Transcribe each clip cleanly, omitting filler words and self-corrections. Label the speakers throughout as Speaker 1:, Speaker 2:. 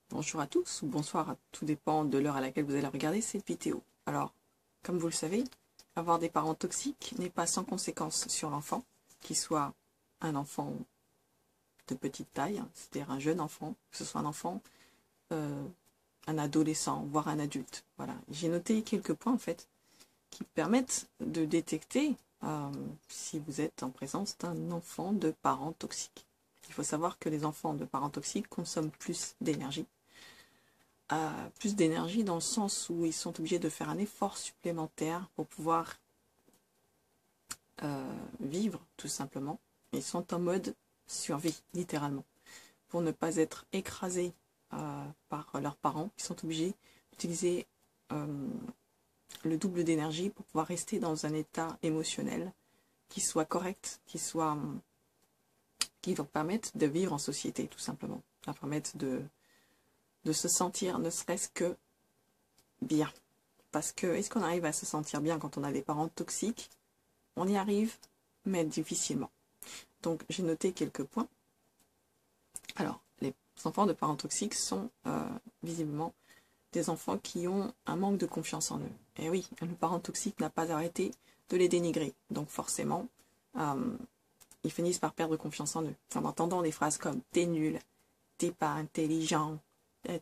Speaker 1: Bonjour à tous, ou bonsoir, tout dépend de l'heure à laquelle vous allez regarder cette vidéo. Alors, comme vous le savez, avoir des parents toxiques n'est pas sans conséquence sur l'enfant, qu'il soit un enfant de petite taille, c'est-à-dire un jeune enfant, que ce soit un enfant, un adolescent, voire un adulte. Voilà, j'ai noté quelques points en fait, qui permettent de détecter si vous êtes en présence d'un enfant de parents toxiques. Il faut savoir que les enfants de parents toxiques consomment plus d'énergie, dans le sens où ils sont obligés de faire un effort supplémentaire pour pouvoir vivre tout simplement. Ils sont en mode survie, littéralement. Pour ne pas être écrasés par leurs parents, ils sont obligés d'utiliser le double d'énergie pour pouvoir rester dans un état émotionnel qui soit correct, qui leur permette de vivre en société, tout simplement. Leur permettre de se sentir ne serait-ce que bien. Parce que, est-ce qu'on arrive à se sentir bien quand on a des parents toxiques? On y arrive, mais difficilement. Donc, j'ai noté quelques points. Alors, les enfants de parents toxiques sont visiblement des enfants qui ont un manque de confiance en eux. Et oui, le parent toxique n'a pas arrêté de les dénigrer. Donc, forcément, ils finissent par perdre confiance en eux. En entendant des phrases comme « t'es nul »,« t'es pas intelligent »,«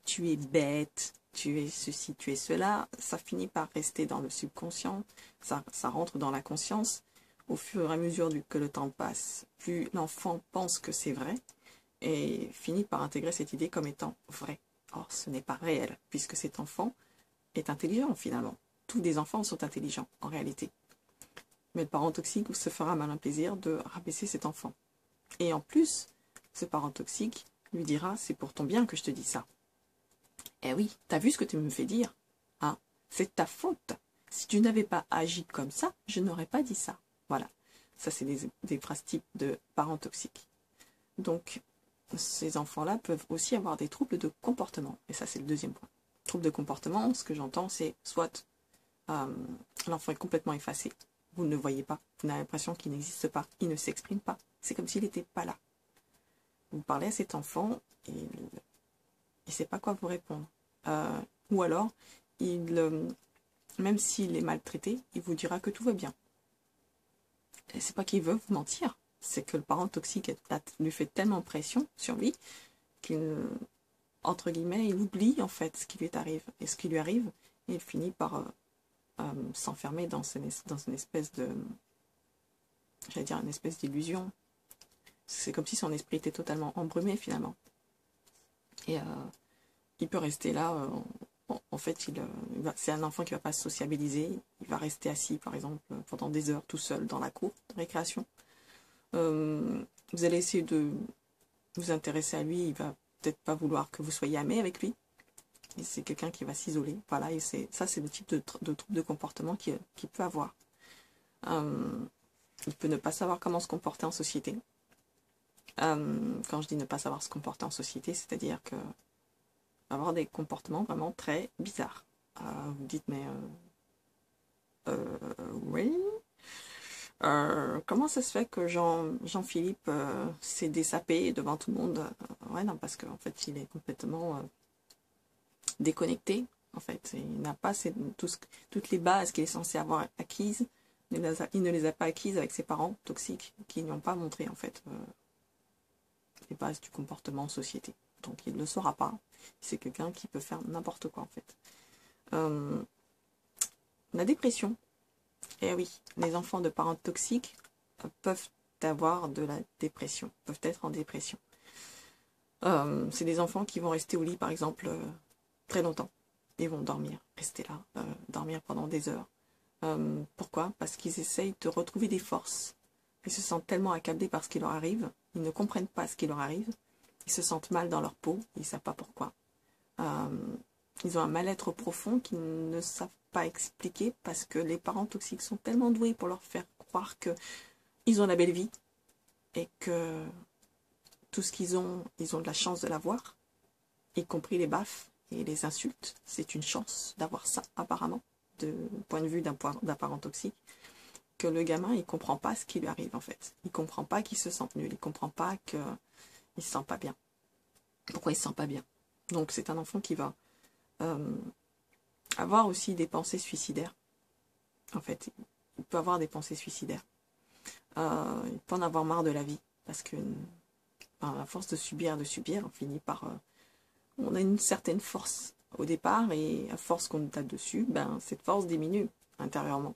Speaker 1: tu es bête », tu es ceci, tu es cela, ça finit par rester dans le subconscient, ça rentre dans la conscience. Au fur et à mesure que le temps passe, plus l'enfant pense que c'est vrai et finit par intégrer cette idée comme étant vraie. Or, ce n'est pas réel, puisque cet enfant est intelligent finalement. Tous les enfants sont intelligents en réalité. Mais le parent toxique se fera malin plaisir de rabaisser cet enfant. Et en plus, ce parent toxique lui dira « c'est pour ton bien que je te dis ça ». Eh oui, t'as vu ce que tu me fais dire, hein? C'est ta faute. Si tu n'avais pas agi comme ça, je n'aurais pas dit ça. Voilà, ça c'est des phrases types de parents toxiques. Donc, ces enfants-là peuvent aussi avoir des troubles de comportement. Et ça c'est le deuxième point. Troubles de comportement, ce que j'entends, c'est soit l'enfant est complètement effacé, vous ne le voyez pas, vous avez l'impression qu'il n'existe pas, il ne s'exprime pas, c'est comme s'il n'était pas là. Vous parlez à cet enfant et il ne sait pas quoi vous répondre. Ou alors, même s'il est maltraité, il vous dira que tout va bien. Et c'est pas qu'il veut vous mentir, c'est que le parent toxique lui fait tellement pression sur lui qu'il, entre guillemets, il oublie en fait ce qui lui arrive et ce qui lui arrive, et il finit par s'enfermer dans une espèce de, j'allais dire une espèce d'illusion. C'est comme si son esprit était totalement embrumé finalement. Et il peut rester là. En fait, c'est un enfant qui ne va pas se sociabiliser. Il va rester assis, par exemple, pendant des heures tout seul dans la cour de récréation. Vous allez essayer de vous intéresser à lui. Il va peut-être pas vouloir que vous soyez amis avec lui. Et c'est quelqu'un qui va s'isoler. Voilà, et ça, c'est le type de trouble de comportement qu'il peut avoir. Il peut ne pas savoir comment se comporter en société. Quand je dis ne pas savoir se comporter en société, c'est-à-dire que avoir des comportements vraiment très bizarres. Vous dites, mais oui, comment ça se fait que Jean-Philippe s'est désapé devant tout le monde? Ouais, non, parce qu'en fait, il est complètement déconnecté. En fait, il n'a pas toutes les bases qu'il est censé avoir acquises. Il ne les a pas acquises avec ses parents toxiques qui n'y ont pas montré, en fait, les bases du comportement en société. Donc, il ne le saura pas. C'est quelqu'un qui peut faire n'importe quoi, en fait. La dépression. Eh oui, les enfants de parents toxiques peuvent avoir de la dépression, peuvent être en dépression. C'est des enfants qui vont rester au lit, par exemple, très longtemps. Ils vont dormir, rester là, dormir pendant des heures. Pourquoi? Parce qu'ils essayent de retrouver des forces. Ils se sentent tellement accablés par ce qui leur arrive, ils ne comprennent pas ce qui leur arrive, ils se sentent mal dans leur peau, ils ne savent pas pourquoi. Ils ont un mal-être profond qu'ils ne savent pas expliquer parce que les parents toxiques sont tellement doués pour leur faire croire qu'ils ont la belle vie et que tout ce qu'ils ont de la chance de l'avoir, y compris les baffes et les insultes. C'est une chance d'avoir ça, apparemment, du point de vue d'un parent toxique, que le gamin, il comprend pas ce qui lui arrive, en fait. Il comprend pas qu'il se sente nul, il comprend pas qu'il se sent pas bien. Pourquoi il se sent pas bien? Donc c'est un enfant qui va avoir aussi des pensées suicidaires. En fait, il peut avoir des pensées suicidaires. Il peut en avoir marre de la vie, parce que à force de subir, on finit par... on a une certaine force au départ, et à force qu'on nous tape dessus, cette force diminue intérieurement.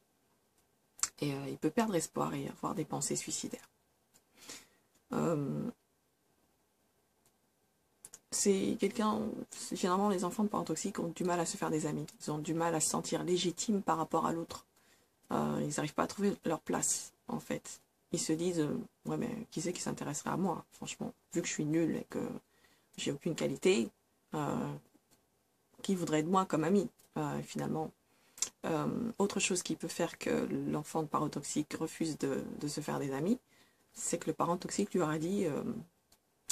Speaker 1: Et il peut perdre espoir et avoir des pensées suicidaires. C'est quelqu'un... Généralement, les enfants de parents toxiques ont du mal à se faire des amis. Ils ont du mal à se sentir légitimes par rapport à l'autre. Ils n'arrivent pas à trouver leur place, en fait. Ils se disent, ouais, mais qui c'est qui s'intéresserait à moi? Franchement, vu que je suis nulle et que j'ai aucune qualité, qui voudrait de moi comme ami, finalement. Autre chose qui peut faire que l'enfant de parent toxique refuse de se faire des amis, c'est que le parent toxique lui aura dit,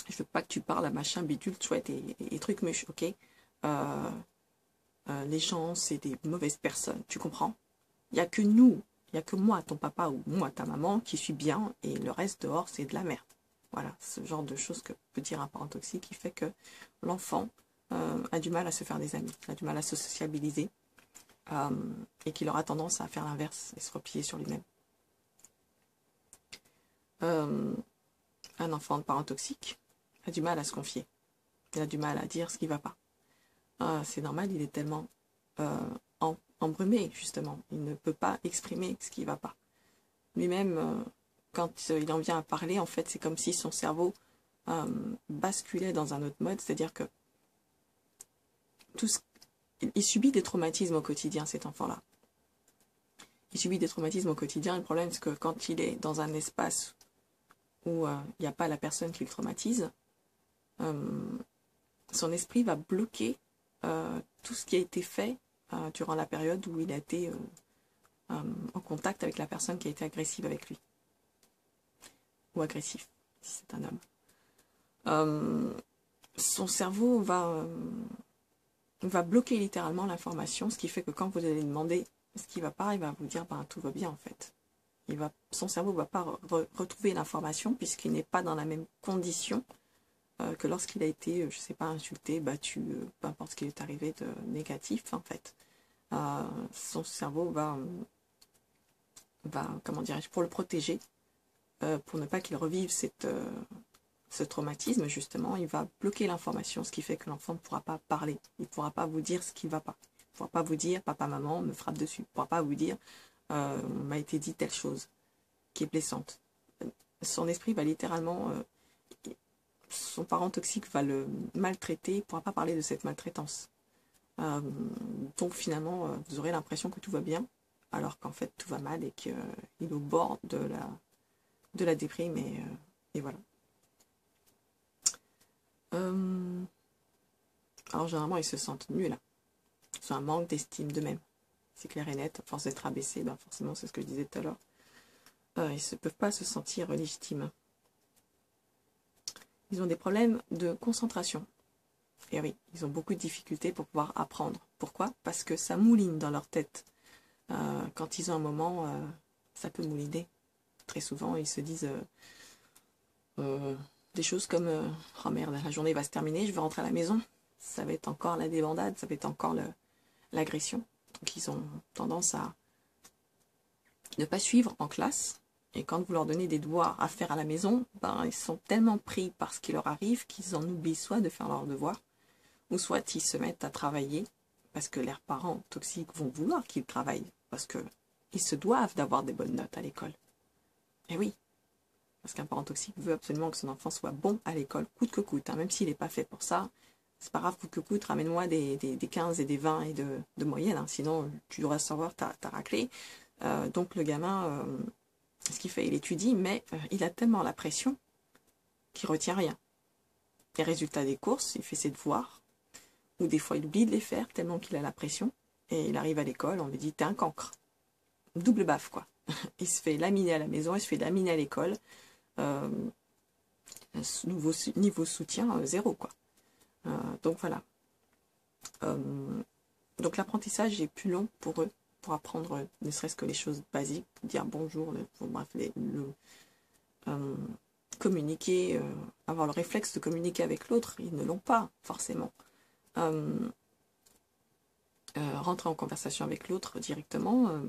Speaker 1: je veux pas que tu parles à machin, bidule, chouette et trucs mûches, ok? Les gens, c'est des mauvaises personnes, tu comprends? Il n'y a que nous, il n'y a que moi, ton papa ou moi, ta maman, qui suis bien, et le reste dehors, c'est de la merde. Voilà, ce genre de choses que peut dire un parent toxique qui fait que l'enfant a du mal à se faire des amis, a du mal à se sociabiliser, et qu'il aura tendance à faire l'inverse et se replier sur lui-même. Un enfant de parent toxique a du mal à se confier, il a du mal à dire ce qui ne va pas. C'est normal, il est tellement embrumé, justement. Il ne peut pas exprimer ce qui ne va pas. Lui-même, quand il en vient à parler, en fait, c'est comme si son cerveau basculait dans un autre mode, c'est-à-dire que il subit des traumatismes au quotidien, cet enfant-là. Il subit des traumatismes au quotidien. Le problème, c'est que quand il est dans un espace où il n'y a pas la personne qui le traumatise, son esprit va bloquer tout ce qui a été fait durant la période où il a été en contact avec la personne qui a été agressive avec lui. Ou agressif, si c'est un homme. Son cerveau va bloquer littéralement l'information, ce qui fait que quand vous allez lui demander ce qui ne va pas, il va vous dire tout va bien en fait. Son cerveau ne va pas retrouver l'information puisqu'il n'est pas dans la même condition que lorsqu'il a été, je ne sais pas, insulté, battu, peu importe ce qui est arrivé de négatif en fait. Son cerveau va comment dirais-je, pour le protéger, pour ne pas qu'il revive ce traumatisme, justement, il va bloquer l'information, ce qui fait que l'enfant ne pourra pas parler, il ne pourra pas vous dire ce qui ne va pas. Il ne pourra pas vous dire, papa, maman me frappe dessus. Il ne pourra pas vous dire, on m'a été dit telle chose qui est blessante. Son esprit va littéralement, son parent toxique va le maltraiter, il ne pourra pas parler de cette maltraitance. Donc finalement, vous aurez l'impression que tout va bien, alors qu'en fait tout va mal et qu'il est au bord de la déprime et voilà. Alors généralement ils se sentent nuls, là. Ils ont un manque d'estime d'eux-mêmes. C'est clair et net, à force d'être abaissés, forcément c'est ce que je disais tout à l'heure. Ils ne peuvent pas se sentir légitimes. Ils ont des problèmes de concentration. Et oui, ils ont beaucoup de difficultés pour pouvoir apprendre. Pourquoi? Parce que ça mouline dans leur tête. Quand ils ont un moment, ça peut mouliner. Très souvent, ils se disent des choses comme oh merde, la journée va se terminer, je vais rentrer à la maison. Ça va être encore la débandade, ça va être encore l'agression. Donc ils ont tendance à ne pas suivre en classe. Et quand vous leur donnez des devoirs à faire à la maison, ils sont tellement pris par ce qui leur arrive qu'ils en oublient soit de faire leurs devoirs, ou soit ils se mettent à travailler parce que leurs parents toxiques vont vouloir qu'ils travaillent, parce qu'ils se doivent d'avoir des bonnes notes à l'école. Et oui, parce qu'un parent toxique veut absolument que son enfant soit bon à l'école, coûte que coûte, même s'il n'est pas fait pour ça. C'est pas grave, coûte que coûte, ramène-moi des 15 et des 20 et de moyenne, sinon tu devras savoir ta raclée. Donc le gamin, ce qu'il fait, il étudie, mais il a tellement la pression qu'il retient rien. Les résultats des courses, il fait ses devoirs, ou des fois il oublie de les faire tellement qu'il a la pression, et il arrive à l'école, on lui dit t'es un cancre. Double baffe quoi. Il se fait laminer à la maison, il se fait laminer à l'école. Niveau soutien, zéro quoi. Donc voilà. Donc l'apprentissage est plus long pour eux, pour apprendre ne serait-ce que les choses basiques, dire bonjour, bref, communiquer, avoir le réflexe de communiquer avec l'autre, ils ne l'ont pas forcément. rentrer en conversation avec l'autre directement,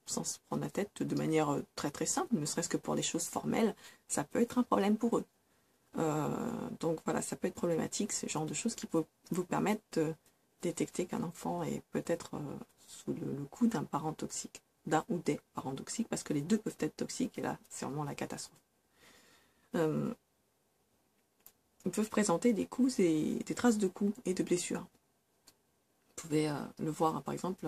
Speaker 1: sans se prendre la tête, de manière très très simple, ne serait-ce que pour les choses formelles, ça peut être un problème pour eux. Donc voilà, ça peut être problématique, ce genre de choses qui peut vous permettre de détecter qu'un enfant est peut-être sous le coup d'un parent toxique, d'un ou des parents toxiques, parce que les deux peuvent être toxiques, et là, c'est vraiment la catastrophe. Ils peuvent présenter des coups et des traces de coups et de blessures. Vous pouvez le voir, par exemple,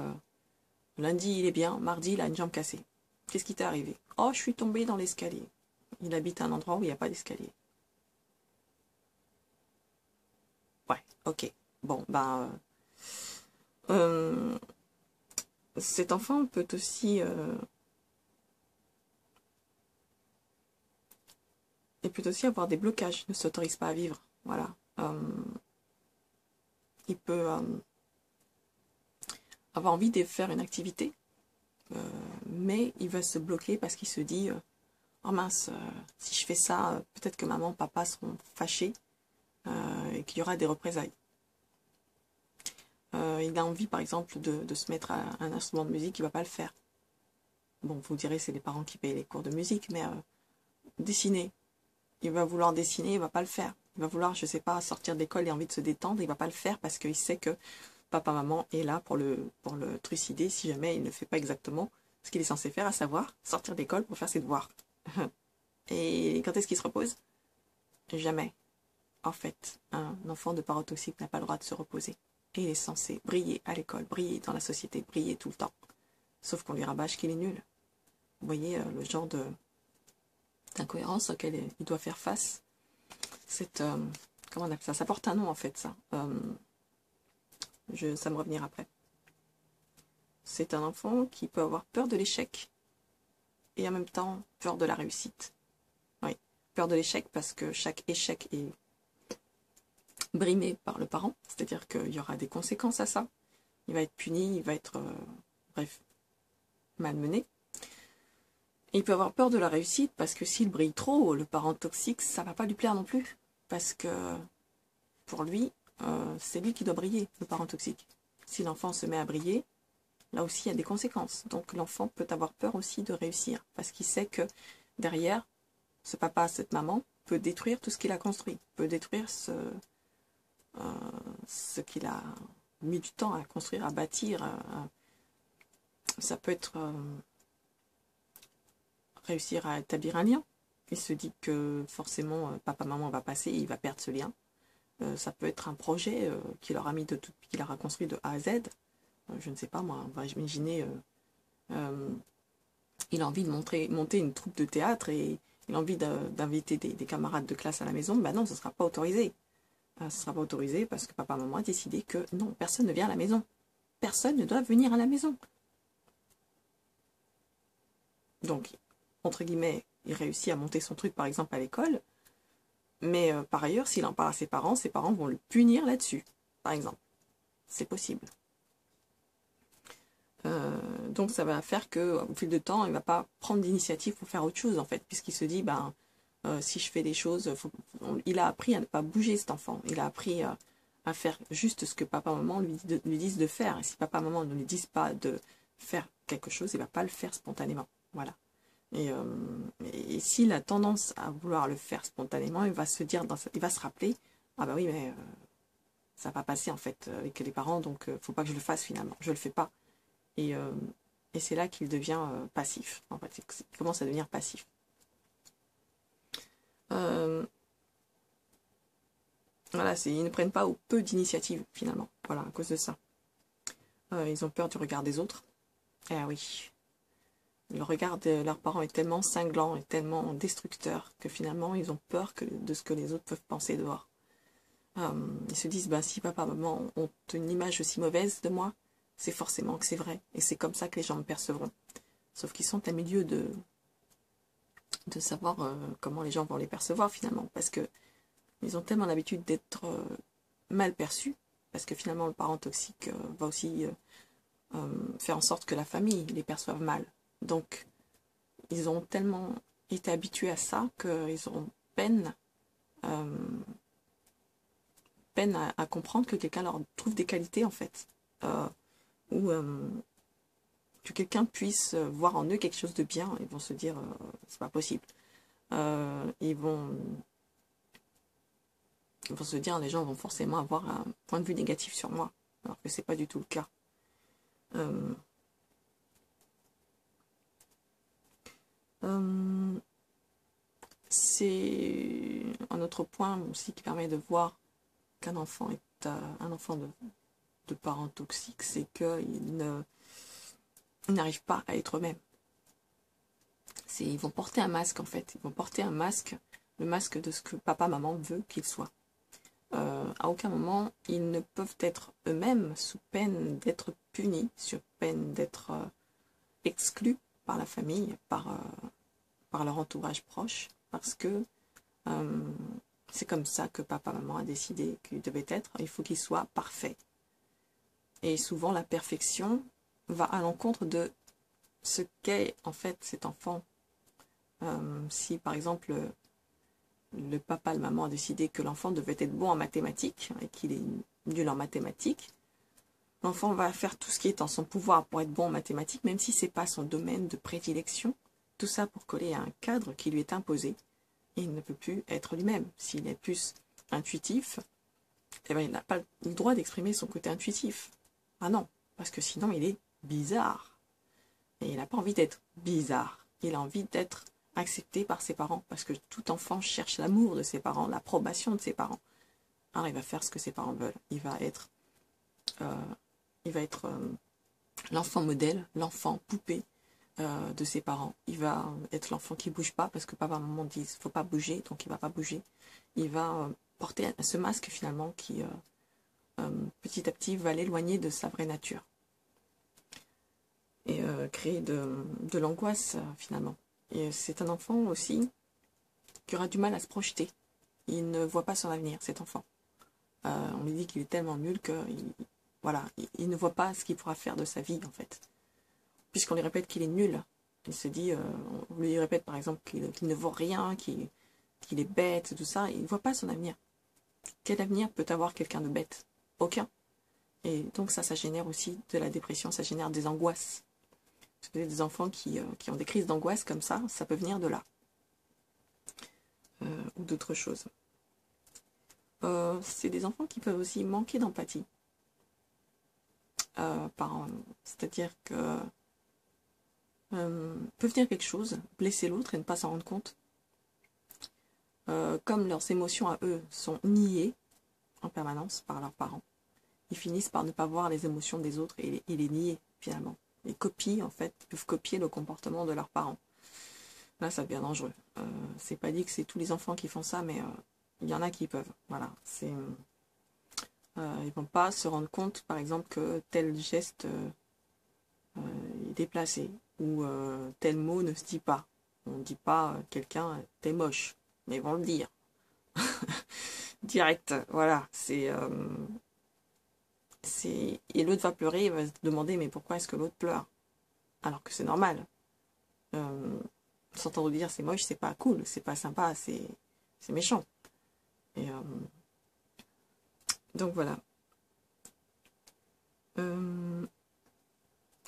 Speaker 1: lundi il est bien, mardi il a une jambe cassée. Qu'est-ce qui t'est arrivé? Oh, je suis tombée dans l'escalier. Il habite à un endroit où il n'y a pas d'escalier. Ouais, ok. Bon, ben... cet enfant peut aussi... il peut aussi avoir des blocages, ne s'autorise pas à vivre. Voilà. Il peut avoir envie de faire une activité, mais il va se bloquer parce qu'il se dit oh mince, si je fais ça, peut-être que maman, papa seront fâchés et qu'il y aura des représailles. Il a envie, par exemple, de se mettre à un instrument de musique, il ne va pas le faire. Bon, vous direz, c'est les parents qui payent les cours de musique, mais dessiner. Il va vouloir dessiner, il ne va pas le faire. Il va vouloir, je ne sais pas, sortir de l'école et envie de se détendre, il ne va pas le faire parce qu'il sait que papa, maman est là pour le trucider si jamais il ne fait pas exactement ce qu'il est censé faire, à savoir sortir d'école pour faire ses devoirs. Et quand est-ce qu'il se repose? Jamais. En fait, un enfant de parents toxiques n'a pas le droit de se reposer. Et il est censé briller à l'école, briller dans la société, briller tout le temps. Sauf qu'on lui rabâche qu'il est nul. Vous voyez le genre d'incohérence auquel il doit faire face. C'est, comment on appelle ça? Ça porte un nom en fait, ça. Ça me revenir après. C'est un enfant qui peut avoir peur de l'échec et en même temps peur de la réussite. Oui, peur de l'échec parce que chaque échec est brimé par le parent, c'est-à-dire qu'il y aura des conséquences à ça. Il va être puni, il va être, bref, malmené. Et il peut avoir peur de la réussite parce que s'il brille trop, le parent toxique, ça va pas lui plaire non plus. Parce que pour lui, c'est lui qui doit briller, le parent toxique. Si l'enfant se met à briller, là aussi il y a des conséquences. Donc l'enfant peut avoir peur aussi de réussir parce qu'il sait que derrière, ce papa, cette maman peut détruire tout ce qu'il a construit, peut détruire ce qu'il a mis du temps à construire, à bâtir. Ça peut être réussir à établir un lien. Il se dit que forcément papa-maman va passer et il va perdre ce lien. Ça peut être un projet qu'il aura mis qu'il aura construit de A à Z. Je ne sais pas moi, on va imaginer il a envie de monter une troupe de théâtre et il a envie d'inviter des camarades de classe à la maison. Ben non, ce ne sera pas autorisé. Ce ne sera pas autorisé parce que papa-maman a décidé que non, personne ne vient à la maison. Personne ne doit venir à la maison. Donc, entre guillemets, il réussit à monter son truc, par exemple, à l'école. Mais par ailleurs, s'il en parle à ses parents vont le punir là-dessus, par exemple. C'est possible. Donc, ça va faire qu'au fil de temps, il ne va pas prendre d'initiative pour faire autre chose, en fait, puisqu'il se dit, ben, si je fais des choses, il a appris à ne pas bouger, cet enfant. Il a appris à faire juste ce que papa, maman lui disent de faire. Et si papa, maman ne lui disent pas de faire quelque chose, il ne va pas le faire spontanément. Voilà. Et s'il a tendance à vouloir le faire spontanément, il va se dire, il va se rappeler, ah bah oui, mais ça va passer en fait avec les parents, donc faut pas que je le fasse finalement. Je le fais pas. Et c'est là qu'il devient passif. En fait, il commence à devenir passif. Voilà, ils ne prennent pas ou peu d'initiative finalement. Voilà, à cause de ça. Ils ont peur du regard des autres. Eh oui. Le regard de leurs parents est tellement cinglant et tellement destructeur que finalement ils ont peur de ce que les autres peuvent penser dehors. Ils se disent, bah, si papa, maman ont une image aussi mauvaise de moi, c'est forcément que c'est vrai. Et c'est comme ça que les gens me percevront. Sauf qu'ils sont à milieu de savoir comment les gens vont les percevoir finalement. Parce que ils ont tellement l'habitude d'être mal perçus. Parce que finalement le parent toxique va aussi faire en sorte que la famille les perçoive mal. Donc, ils ont tellement été habitués à ça qu'ils auront peine peine à comprendre que quelqu'un leur trouve des qualités, en fait. Ou que quelqu'un puisse voir en eux quelque chose de bien. Ils vont se dire, c'est pas possible. Ils vont se dire, les gens vont forcément avoir un point de vue négatif sur moi, alors que c'est pas du tout le cas. C'est un autre point aussi qui permet de voir qu'un enfant est un enfant de parents toxiques, c'est qu'ils n'arrivent pas à être eux-mêmes. Ils vont porter un masque, en fait. Ils vont porter un masque, le masque de ce que papa, maman veut qu'ils soient. À aucun moment, ils ne peuvent être eux-mêmes sous peine d'être punis, sur peine d'être exclus par la famille, par leur entourage proche, parce que c'est comme ça que papa, maman a décidé qu'il devait être. Il faut qu'il soit parfait. Et souvent, la perfection va à l'encontre de ce qu'est en fait cet enfant. Si par exemple le papa, la maman a décidé que l'enfant devait être bon en mathématiques et qu'il est nul en mathématiques, l'enfant va faire tout ce qui est en son pouvoir pour être bon en mathématiques, même si ce n'est pas son domaine de prédilection. Tout ça pour coller à un cadre qui lui est imposé. Et il ne peut plus être lui-même. S'il est plus intuitif, eh ben, il n'a pas le droit d'exprimer son côté intuitif. Ah non, parce que sinon il est bizarre. Et il n'a pas envie d'être bizarre. Il a envie d'être accepté par ses parents, parce que tout enfant cherche l'amour de ses parents, l'approbation de ses parents. Alors il va faire ce que ses parents veulent. Il va être l'enfant modèle, l'enfant poupée de ses parents. Il va être l'enfant qui ne bouge pas, parce que papa et maman disent qu'il ne faut pas bouger, donc il ne va pas bouger. Il va porter ce masque finalement qui, petit à petit, va l'éloigner de sa vraie nature. Et créer de l'angoisse finalement. Et c'est un enfant aussi qui aura du mal à se projeter. Il ne voit pas son avenir, cet enfant. On lui dit qu'il est tellement nul qu'il ne voit pas ce qu'il pourra faire de sa vie, en fait. Puisqu'on lui répète qu'il est nul. Il se dit, on lui répète par exemple qu'il ne vaut rien, qu'il est bête, tout ça. Il ne voit pas son avenir. Quel avenir peut avoir quelqu'un de bête? Aucun. Et donc ça génère aussi de la dépression, ça génère des angoisses. Des enfants qui ont des crises d'angoisse comme ça peut venir de là. Ou d'autres choses. C'est des enfants qui peuvent aussi manquer d'empathie. C'est-à-dire que peuvent dire quelque chose, blesser l'autre et ne pas s'en rendre compte. Comme leurs émotions à eux sont niées en permanence par leurs parents, ils finissent par ne pas voir les émotions des autres et les nier finalement. Ils copient, en fait, ils peuvent copier le comportement de leurs parents. Là, ça devient dangereux. C'est pas dit que c'est tous les enfants qui font ça, mais il y en a qui peuvent. Voilà. Ils vont pas se rendre compte, par exemple, que tel geste est déplacé, ou tel mot ne se dit pas. On ne dit pas quelqu'un t'es moche, mais ils vont le dire. Direct, voilà. Et l'autre va pleurer, il va se demander mais pourquoi est-ce que l'autre pleure? Alors que c'est normal. S'entendre dire c'est moche, c'est pas cool, c'est pas sympa, c'est méchant. Et donc voilà.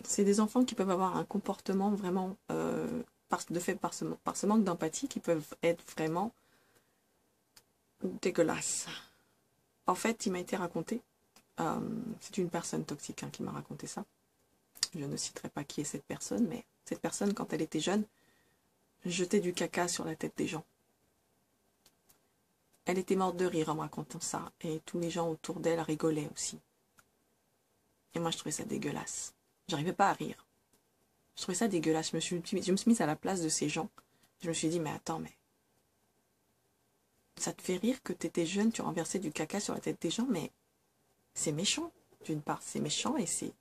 Speaker 1: C'est des enfants qui peuvent avoir un comportement vraiment par ce manque d'empathie, qui peuvent être vraiment dégueulasses. En fait, il m'a été raconté, c'est une personne toxique qui m'a raconté ça. Je ne citerai pas qui est cette personne, mais cette personne, quand elle était jeune, jetait du caca sur la tête des gens. Elle était morte de rire en me racontant ça, et tous les gens autour d'elle rigolaient aussi. Et moi, je trouvais ça dégueulasse. J'arrivais pas à rire. Je trouvais ça dégueulasse. Je me suis mise à la place de ces gens. Je me suis dit, mais attends, mais ça te fait rire que tu étais jeune, tu renversais du caca sur la tête des gens, mais c'est méchant. D'une part, c'est méchant et c'est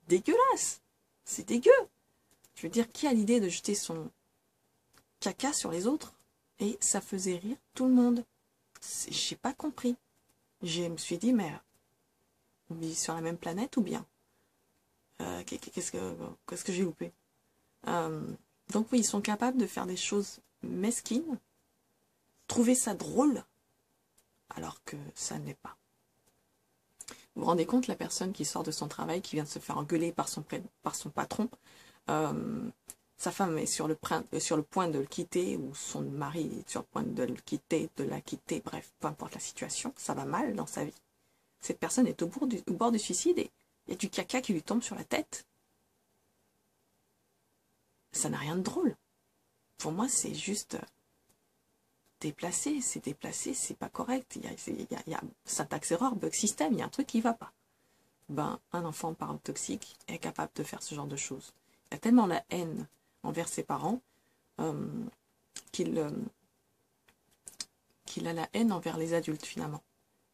Speaker 1: dégueulasse. C'est dégueu. Je veux dire, qui a l'idée de jeter son caca sur les autres? Et ça faisait rire tout le monde. J'ai pas compris. Je me suis dit, mais on vit sur la même planète ou bien qu'est-ce que j'ai loupé? Donc oui, ils sont capables de faire des choses mesquines, trouver ça drôle, alors que ça ne l'est pas. Vous vous rendez compte, la personne qui sort de son travail, qui vient de se faire engueuler par son patron, sa femme est sur le point de le quitter, ou son mari est sur le point de le quitter, de la quitter, bref, peu importe la situation, ça va mal dans sa vie. Cette personne est au bord du suicide et il y a du caca qui lui tombe sur la tête. Ça n'a rien de drôle. Pour moi, c'est juste déplacé, c'est pas correct. Il y a syntaxe erreur, bug system, il y a un truc qui va pas. Ben, un enfant parent toxique est capable de faire ce genre de choses. Il a tellement la haine envers ses parents qu'il a la haine envers les adultes finalement.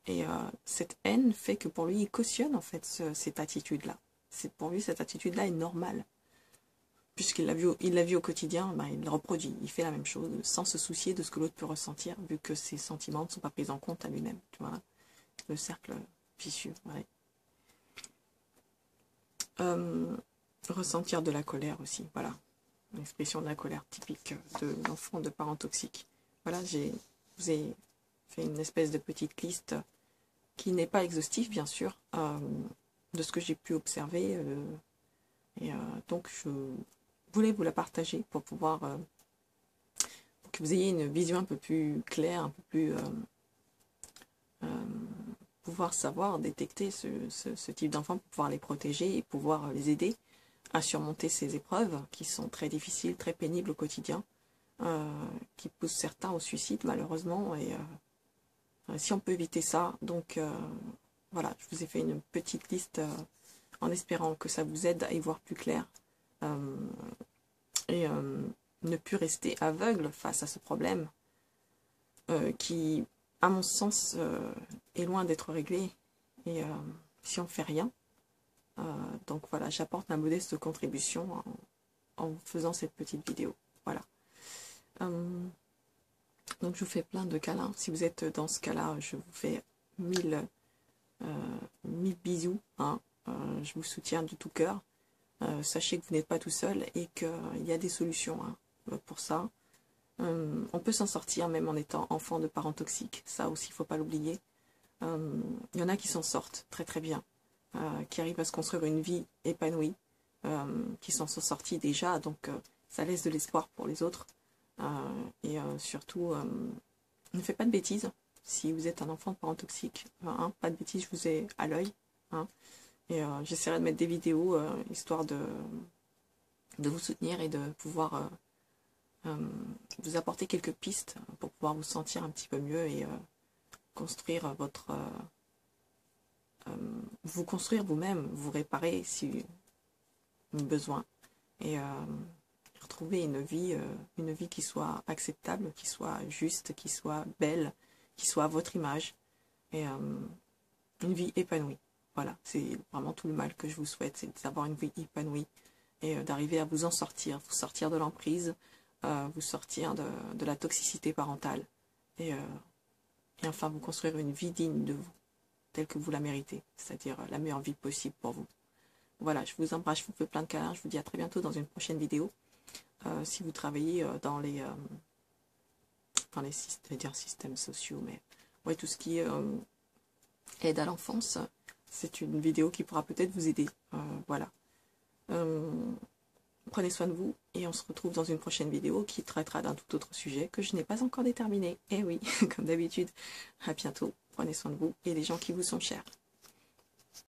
Speaker 1: Et cette haine fait que pour lui, il cautionne en fait cette attitude-là. Pour lui, cette attitude-là est normale. Puisqu'il l'a vu au quotidien, ben, il le reproduit, il fait la même chose, sans se soucier de ce que l'autre peut ressentir, vu que ses sentiments ne sont pas pris en compte à lui-même. Voilà. Le cercle vicieux. Ouais. Ressentir de la colère aussi, voilà. L'expression de la colère typique de l'enfant de parents toxiques. Voilà, je vous ai fait une espèce de petite liste qui n'est pas exhaustive, bien sûr, de ce que j'ai pu observer. Donc, je voulais vous la partager pour pouvoir... pour que vous ayez une vision un peu plus claire, un peu plus... pouvoir savoir détecter ce type d'enfants pour pouvoir les protéger et pouvoir les aider à surmonter ces épreuves qui sont très difficiles, très pénibles au quotidien, qui poussent certains au suicide malheureusement. Et si on peut éviter ça, donc voilà, je vous ai fait une petite liste en espérant que ça vous aide à y voir plus clair et ne plus rester aveugle face à ce problème qui, à mon sens, est loin d'être réglé. Et si on ne fait rien, donc voilà, j'apporte ma modeste contribution en faisant cette petite vidéo. Voilà. Donc je vous fais plein de câlins. Si vous êtes dans ce cas-là, je vous fais mille bisous. Hein. Je vous soutiens de tout cœur. Sachez que vous n'êtes pas tout seul et qu'il y a des solutions hein, pour ça. On peut s'en sortir même en étant enfant de parents toxiques. Ça aussi, il ne faut pas l'oublier. Il y en a qui s'en sortent très très bien. Qui arrivent à se construire une vie épanouie, qui s'en sont sortis déjà, donc ça laisse de l'espoir pour les autres. Et surtout, ne faites pas de bêtises si vous êtes un enfant de parents toxiques. Hein, pas de bêtises, je vous ai à l'œil. Hein, et j'essaierai de mettre des vidéos, histoire de vous soutenir et de pouvoir vous apporter quelques pistes pour pouvoir vous sentir un petit peu mieux et construire votre... vous construire vous-même, vous réparer si besoin et retrouver une vie qui soit acceptable, qui soit juste, qui soit belle, qui soit à votre image et une vie épanouie. Voilà, c'est vraiment tout le mal que je vous souhaite, c'est d'avoir une vie épanouie et d'arriver à vous en sortir, vous sortir de l'emprise, vous sortir de la toxicité parentale et enfin vous construire une vie digne de vous, telle que vous la méritez, c'est-à-dire la meilleure vie possible pour vous. Voilà, je vous embrasse, je vous fais plein de câlins, je vous dis à très bientôt dans une prochaine vidéo. Si vous travaillez dans les systèmes sociaux, mais ouais, tout ce qui est aide à l'enfance, c'est une vidéo qui pourra peut-être vous aider. Voilà. Prenez soin de vous et on se retrouve dans une prochaine vidéo qui traitera d'un tout autre sujet que je n'ai pas encore déterminé. Eh oui, comme d'habitude. À bientôt. Prenez soin de vous et des gens qui vous sont chers.